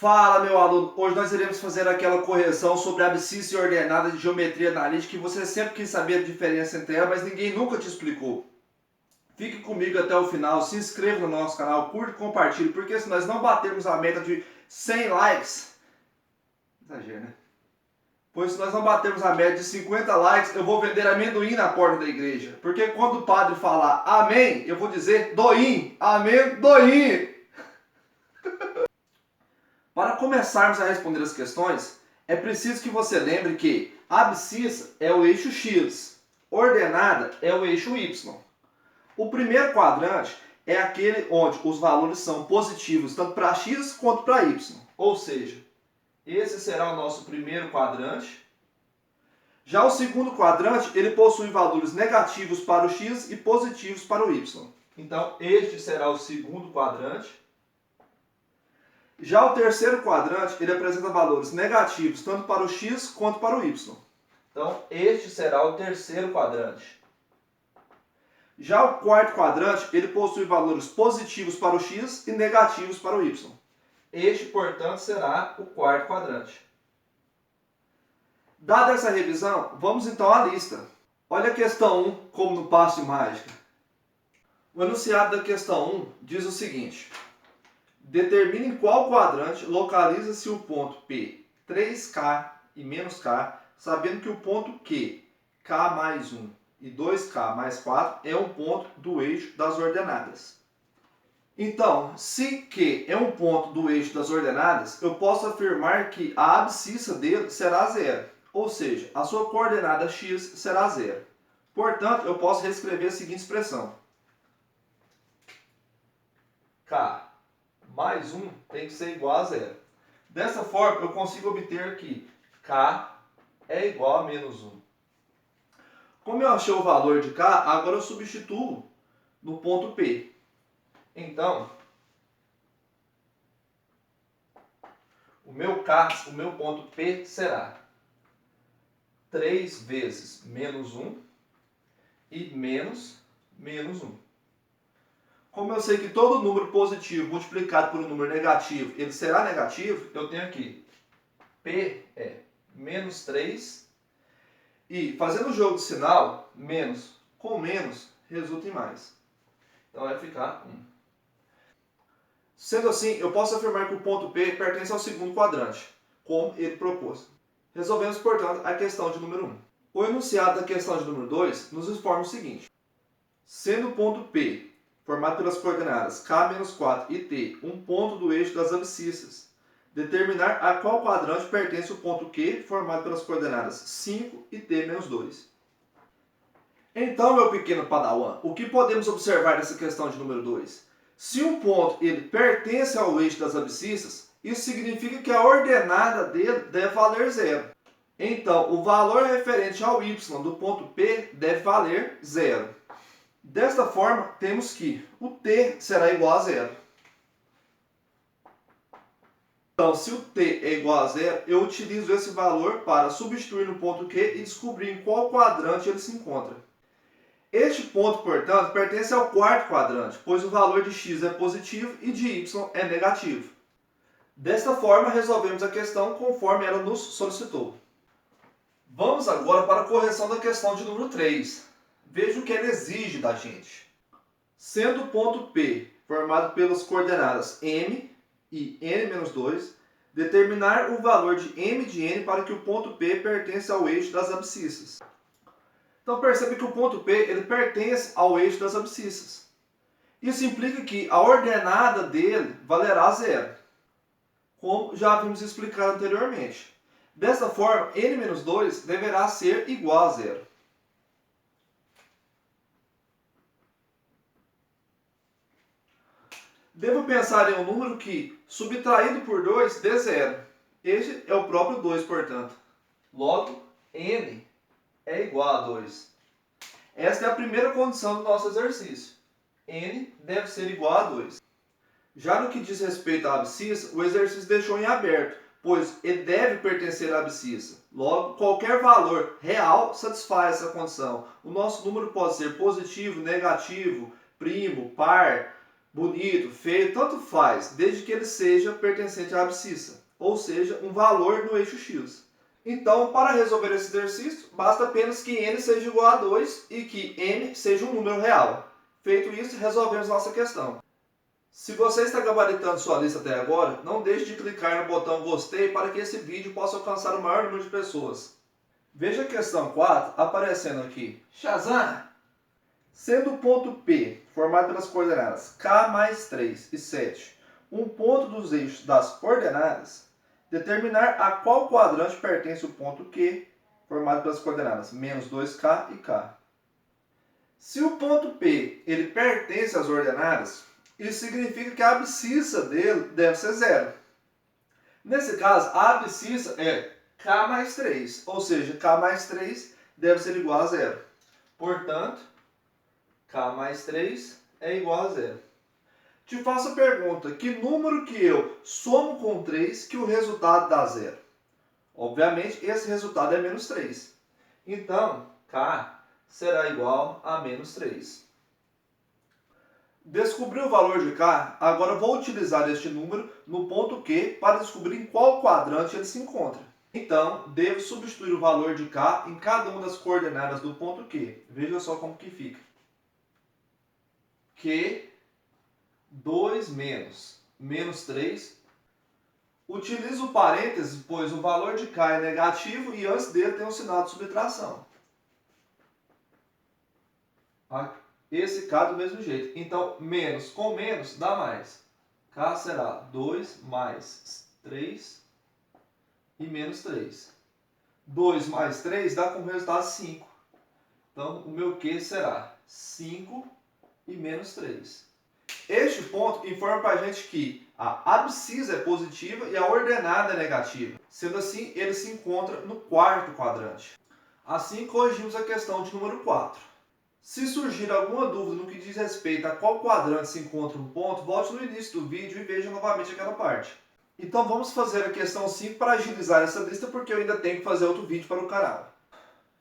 Fala, meu aluno! Hoje nós iremos fazer aquela correção sobre abscissa e ordenada de geometria analítica que você sempre quis saber a diferença entre elas, mas ninguém nunca te explicou. Fique comigo até o final, se inscreva no nosso canal, curte e compartilhe, porque se nós não batermos a meta de 100 likes, exagero, né? Pois se nós não batermos a meta de 50 likes, eu vou vender amendoim na porta da igreja. Porque quando o padre falar amém, eu vou dizer doim, amendoim. Para começarmos a responder as questões, é preciso que você lembre que abscissa é o eixo X, ordenada é o eixo Y. O primeiro quadrante é aquele onde os valores são positivos tanto para X quanto para Y. Ou seja, esse será o nosso primeiro quadrante. Já o segundo quadrante, ele possui valores negativos para o X e positivos para o Y. Então, este será o segundo quadrante. Já o terceiro quadrante, ele apresenta valores negativos tanto para o X quanto para o Y. Então, este será o terceiro quadrante. Já o quarto quadrante, ele possui valores positivos para o X e negativos para o Y. Este, portanto, será o quarto quadrante. Dada essa revisão, vamos então à lista. Olha a questão 1 como no passo de mágica. O enunciado da questão 1 diz o seguinte: determine em qual quadrante localiza-se o ponto P, 3K e menos K, sabendo que o ponto Q, K mais 1 e 2K mais 4 é um ponto do eixo das ordenadas. Então, se Q é um ponto do eixo das ordenadas, eu posso afirmar que a abscissa dele será zero, ou seja, a sua coordenada x será zero. Portanto, eu posso reescrever a seguinte expressão: K mais 1 tem que ser igual a zero. Dessa forma, eu consigo obter que K é igual a menos 1. Como eu achei o valor de K, agora eu substituo no ponto P. Então, o meu ponto P será 3 vezes menos 1 e menos 1. Como eu sei que todo número positivo multiplicado por um número negativo, ele será negativo, eu tenho aqui P é menos 3 e, fazendo o jogo de sinal, menos com menos resulta em mais. Então vai ficar 1. Sendo assim, eu posso afirmar que o ponto P pertence ao segundo quadrante, como ele propôs. Resolvemos, portanto, a questão de número 1. O enunciado da questão de número 2 nos informa o seguinte: sendo o ponto P formado pelas coordenadas K-4 e T um ponto do eixo das abscissas, determinar a qual quadrante pertence o ponto Q formado pelas coordenadas 5 e T-2. Então, meu pequeno padawan, o que podemos observar nessa questão de número 2? Se um ponto ele pertence ao eixo das abscissas, isso significa que a ordenada dele deve valer zero. Então, o valor referente ao y do ponto P deve valer zero. Desta forma, temos que o t será igual a zero. Então, se o t é igual a zero, eu utilizo esse valor para substituir no ponto Q e descobrir em qual quadrante ele se encontra. Este ponto, portanto, pertence ao quarto quadrante, pois o valor de x é positivo e de y é negativo. Desta forma, resolvemos a questão conforme ela nos solicitou. Vamos agora para a correção da questão de número 3. Veja o que ela exige da gente. Sendo o ponto P formado pelas coordenadas m e n-2, determinar o valor de m de n para que o ponto P pertença ao eixo das abscissas. Então percebe que o ponto P ele pertence ao eixo das abscissas. Isso implica que a ordenada dele valerá zero, como já havíamos explicado anteriormente. Dessa forma, n-2 deverá ser igual a zero. Devo pensar em um número que, subtraído por 2, dê zero. Este é o próprio 2, portanto. Logo, n é igual a 2. Esta é a primeira condição do nosso exercício. N deve ser igual a 2. Já no que diz respeito à abscissa, o exercício deixou em aberto, pois ele deve pertencer à abscissa. Logo, qualquer valor real satisfaz essa condição. O nosso número pode ser positivo, negativo, primo, par, bonito, feio, tanto faz, desde que ele seja pertencente à abscissa, ou seja, um valor no eixo x. Então, para resolver esse exercício, basta apenas que n seja igual a 2 e que n seja um número real. Feito isso, resolvemos nossa questão. Se você está gabaritando sua lista até agora, não deixe de clicar no botão gostei para que esse vídeo possa alcançar o maior número de pessoas. Veja a questão 4 aparecendo aqui. Shazam! Sendo o ponto P formado pelas coordenadas k mais 3 e 7 um ponto dos eixos das coordenadas, determinar a qual quadrante pertence o ponto Q, formado pelas coordenadas menos 2k e k. Se o ponto P ele pertence às ordenadas, isso significa que a abscissa dele deve ser zero. Nesse caso, a abscissa é k mais 3, ou seja, k mais 3 deve ser igual a zero. Portanto, k mais 3 é igual a zero. Te faço a pergunta, que número que eu somo com 3 que o resultado dá zero? Obviamente, esse resultado é menos 3. Então, k será igual a menos 3. Descobri o valor de k, agora vou utilizar este número no ponto Q para descobrir em qual quadrante ele se encontra. Então, devo substituir o valor de k em cada uma das coordenadas do ponto Q. Veja só como que fica. Q, 2 menos 3. Utilizo o parênteses, pois o valor de k é negativo e antes dele tem um sinal de subtração. Esse k do mesmo jeito. Então, menos com menos dá mais. K será 2 mais 3 e menos 3. 2 mais 3 dá como resultado 5. Então, o meu Q será 5 e menos 3. Este ponto informa para a gente que a abscissa é positiva e a ordenada é negativa. Sendo assim, ele se encontra no quarto quadrante. Assim, corrigimos a questão de número 4. Se surgir alguma dúvida no que diz respeito a qual quadrante se encontra um ponto, volte no início do vídeo e veja novamente aquela parte. Então vamos fazer a questão 5 para agilizar essa lista, porque eu ainda tenho que fazer outro vídeo para o canal.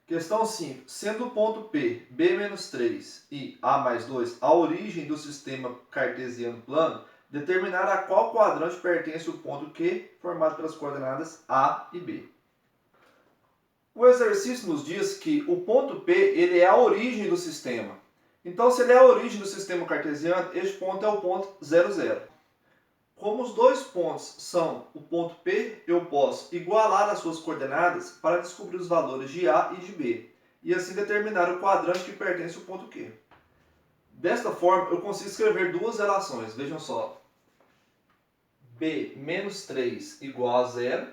Questão 5. Sendo o ponto P, b-3 e a mais 2 a origem do sistema cartesiano plano, determinar a qual quadrante pertence o ponto Q, formado pelas coordenadas A e B. O exercício nos diz que o ponto P ele é a origem do sistema. Então, se ele é a origem do sistema cartesiano, este ponto é o ponto 0, 0. Como os dois pontos são o ponto P, eu posso igualar as suas coordenadas para descobrir os valores de A e de B, e assim determinar o quadrante que pertence ao ponto Q. Desta forma, eu consigo escrever duas relações. Vejam só. B menos 3 igual a 0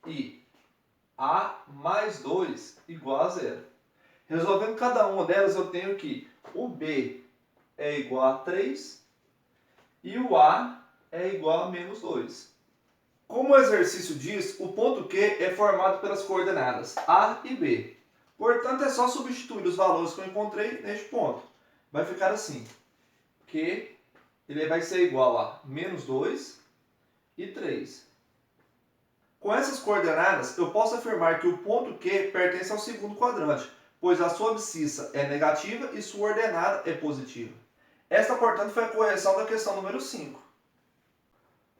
e A mais 2 igual a 0. Resolvendo cada uma delas, eu tenho que o B é igual a 3 e o A é igual a menos 2. Como o exercício diz, o ponto Q é formado pelas coordenadas A e B. Portanto, é só substituir os valores que eu encontrei neste ponto. Vai ficar assim. Q ele vai ser igual a menos 2 e 3. Com essas coordenadas, eu posso afirmar que o ponto Q pertence ao segundo quadrante, pois a sua abscissa é negativa e sua ordenada é positiva. Esta, portanto, foi a correção da questão número 5.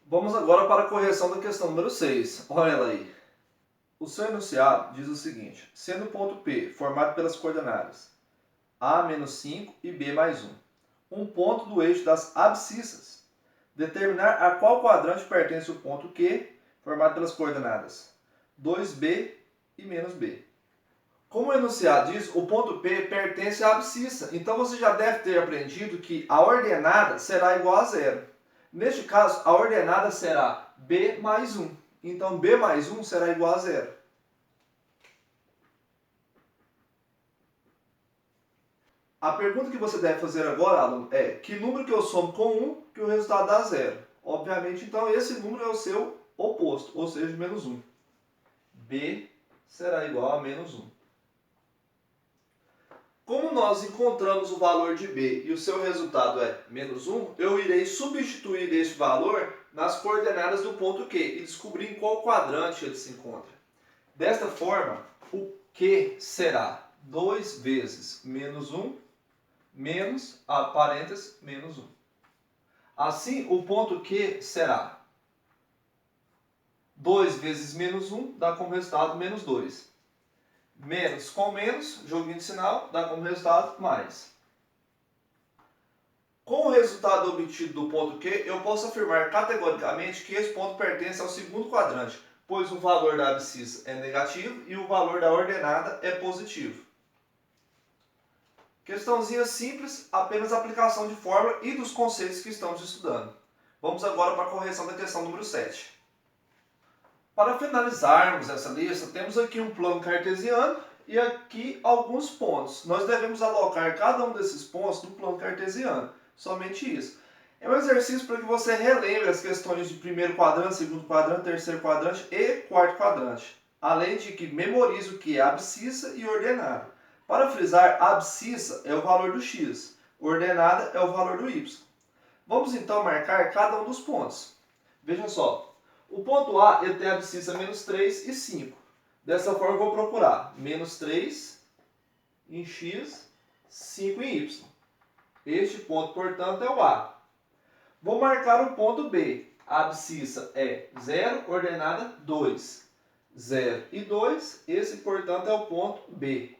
Vamos agora para a correção da questão número 6. Olha ela aí. O seu enunciado diz o seguinte: sendo o ponto P formado pelas coordenadas A menos 5 e B mais 1, um ponto do eixo das abscissas, determinar a qual quadrante pertence o ponto Q, formado pelas coordenadas 2b e menos b. Como o enunciado diz, o ponto P pertence à abscissa, então você já deve ter aprendido que a ordenada será igual a 0. Neste caso, a ordenada será b mais 1. Então, b mais 1 será igual a 0. A pergunta que você deve fazer agora, aluno, é que número que eu somo com 1 que o resultado dá 0? Obviamente, então, esse número é o seu oposto, ou seja, menos 1. B será igual a menos 1. Como nós encontramos o valor de B e o seu resultado é menos 1, eu irei substituir este valor nas coordenadas do ponto Q e descobrir em qual quadrante ele se encontra. Desta forma, o Q será 2 vezes menos 1 menos, parênteses, menos 1. Assim, o ponto Q será 2 vezes menos 1 dá como resultado menos 2. Menos com menos, joguinho de sinal, dá como resultado mais. Com o resultado obtido do ponto Q, eu posso afirmar categoricamente que esse ponto pertence ao segundo quadrante, pois o valor da abscissa é negativo e o valor da ordenada é positivo. Questãozinha simples, apenas aplicação de fórmula e dos conceitos que estamos estudando. Vamos agora para a correção da questão número 7. Para finalizarmos essa lista, temos aqui um plano cartesiano e aqui alguns pontos. Nós devemos alocar cada um desses pontos no plano cartesiano, somente isso. É um exercício para que você relembre as questões de primeiro quadrante, segundo quadrante, terceiro quadrante e quarto quadrante. Além de que memorize o que é abscissa e ordenada. Para frisar, a abscissa é o valor do x, ordenada é o valor do y. Vamos então marcar cada um dos pontos. Veja só. O ponto A ele tem a abscissa menos 3 e 5. Dessa forma eu vou procurar menos 3 em x, 5 em y. Este ponto, portanto, é o A. Vou marcar o ponto B. A abscissa é 0, ordenada 2. 0 e 2, esse, portanto, é o ponto B.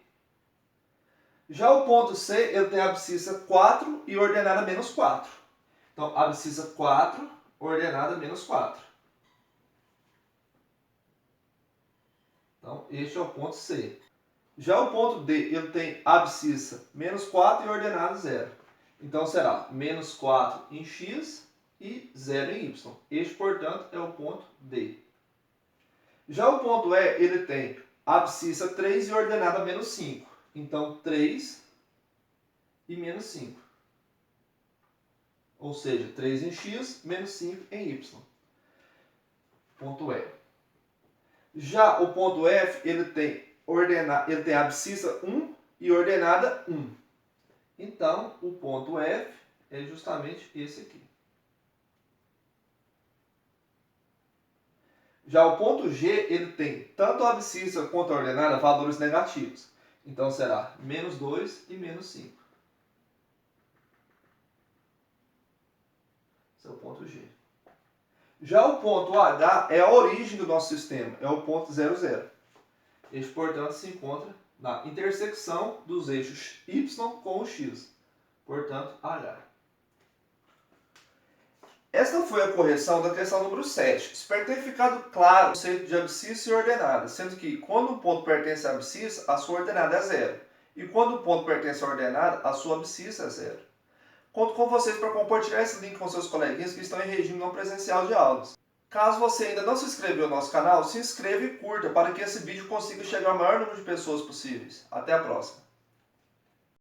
Já o ponto C, ele tem a abscissa 4 e ordenada menos 4. Então, abscissa 4, ordenada menos 4. Então, este é o ponto C. Já o ponto D, ele tem abscissa menos 4 e ordenada 0. Então, será menos 4 em x e 0 em y. Este, portanto, é o ponto D. Já o ponto E, ele tem abscissa 3 e ordenada menos 5. Então, 3 e menos 5. Ou seja, 3 em x, menos 5 em y. Ponto E. Já o ponto F, ele tem abscissa 1 e ordenada 1. Então, o ponto F é justamente esse aqui. Já o ponto G, ele tem tanto a abscissa quanto a ordenada valores negativos. Então, será menos 2 e menos 5. Esse é o ponto G. Já o ponto H é a origem do nosso sistema, é o ponto 0, 0. Este, portanto, se encontra na intersecção dos eixos y com o x. Portanto, H. Esta foi a correção da questão número 7. Espero ter ficado claro o conceito de abscissa e ordenada, sendo que quando um ponto pertence à abscissa, a sua ordenada é 0. E quando o ponto pertence à ordenada, a sua abscissa é 0. Conto com vocês para compartilhar esse link com seus coleguinhas que estão em regime não presencial de aulas. Caso você ainda não se inscreveu no nosso canal, se inscreva e curta para que esse vídeo consiga chegar ao maior número de pessoas possíveis. Até a próxima!